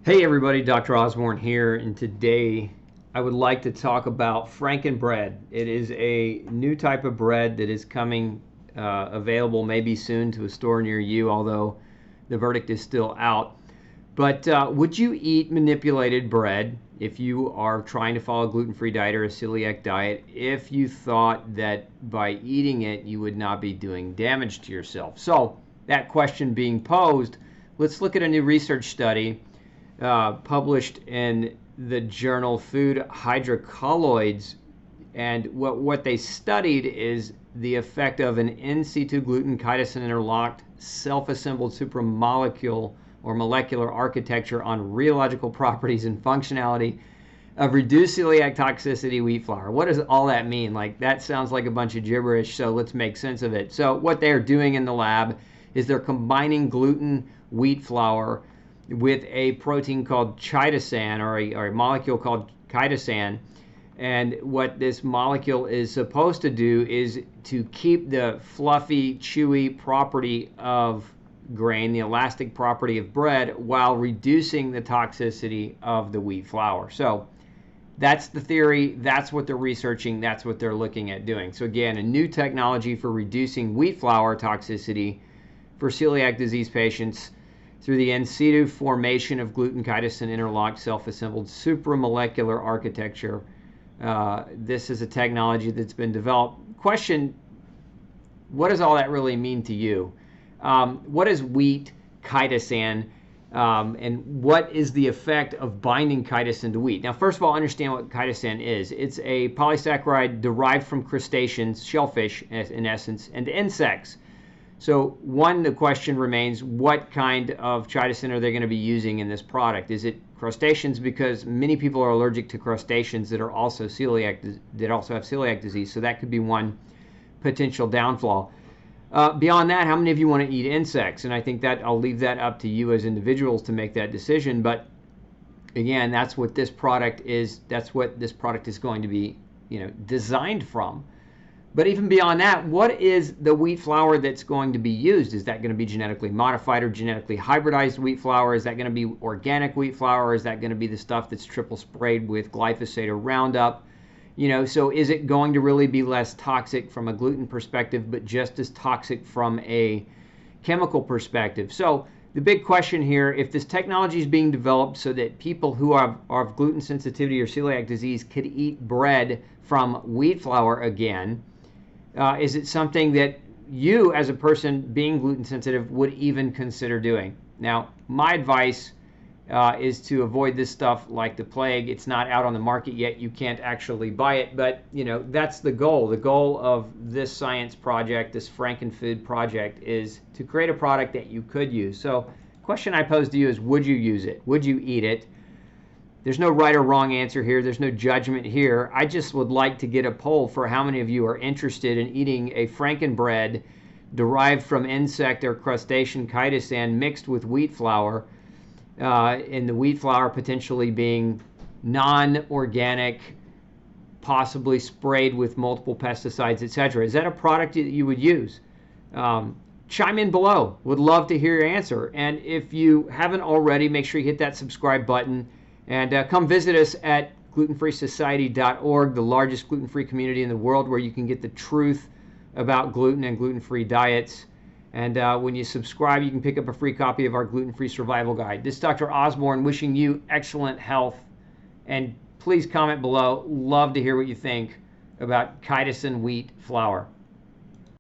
Hey everybody, Dr. Osborne here, and today I would like to talk about Frankenbread. It is a new type of bread that is coming available maybe soon to a store near you, although the verdict is still out. But would you eat manipulated bread if you are trying to follow a gluten-free diet or a celiac diet if you thought that by eating it you would not be doing damage to yourself? So that question being posed, let's look at a new research study published in the journal Food Hydrocolloids, and what they studied is the effect of an in situ gluten chitosan interlocked self-assembled supramolecule or molecular architecture on rheological properties and functionality of reduced celiac toxicity wheat flour. What does all that mean? Like, that sounds like a bunch of gibberish, so let's make sense of it. So what they're doing in the lab is they're combining gluten wheat flour with a protein called chitosan, or a molecule called chitosan. And what this molecule is supposed to do is to keep the fluffy, chewy property of grain, the elastic property of bread, while reducing the toxicity of the wheat flour. So that's the theory, that's what they're researching, that's what they're looking at doing. So again, a new technology for reducing wheat flour toxicity for celiac disease patients through the in situ formation of gluten chitosan interlocked self-assembled supramolecular architecture. This is a technology that's been developed. Question, what does all that really mean to you? What is wheat chitosan, and what is the effect of binding chitosan to wheat? Now, first of all, understand what chitosan is. It's a polysaccharide derived from crustaceans, shellfish in essence, and insects. So the question remains, what kind of chitosan are they going to be using in this product? Is it crustaceans? Because many people are allergic to crustaceans that are also have celiac disease. So that could be one potential downfall. Beyond that, how many of you want to eat insects? And I think that I'll leave that up to you as individuals to make that decision. But again, that's what this product is. That's what this product is going to be, designed from. But even beyond that, what is the wheat flour that's going to be used? Is that going to be genetically modified or genetically hybridized wheat flour? Is that going to be organic wheat flour? Or is that going to be the stuff that's triple sprayed with glyphosate or Roundup? So is it going to really be less toxic from a gluten perspective, but just as toxic from a chemical perspective? So the big question here, if this technology is being developed so that people who are of gluten sensitivity or celiac disease could eat bread from wheat flour again, is it something that you, as a person being gluten sensitive, would even consider doing? Now, my advice is to avoid this stuff like the plague. It's not out on the market yet. You can't actually buy it, but that's the goal. The goal of this science project, this Frankenfood project, is to create a product that you could use. So the question I pose to you is, would you use it? Would you eat it? There's no right or wrong answer here. There's no judgment here. I just would like to get a poll for how many of you are interested in eating a Frankenbread derived from insect or crustacean chitosan mixed with wheat flour, and the wheat flour potentially being non-organic, possibly sprayed with multiple pesticides, etc. Is that a product that you would use? Chime in below. Would love to hear your answer. And if you haven't already, make sure you hit that subscribe button. And come visit us at glutenfreesociety.org, the largest gluten-free community in the world, where you can get the truth about gluten and gluten-free diets. And when you subscribe, you can pick up a free copy of our gluten-free survival guide. This is Dr. Osborne wishing you excellent health. And please comment below. Love to hear what you think about chitosan wheat flour.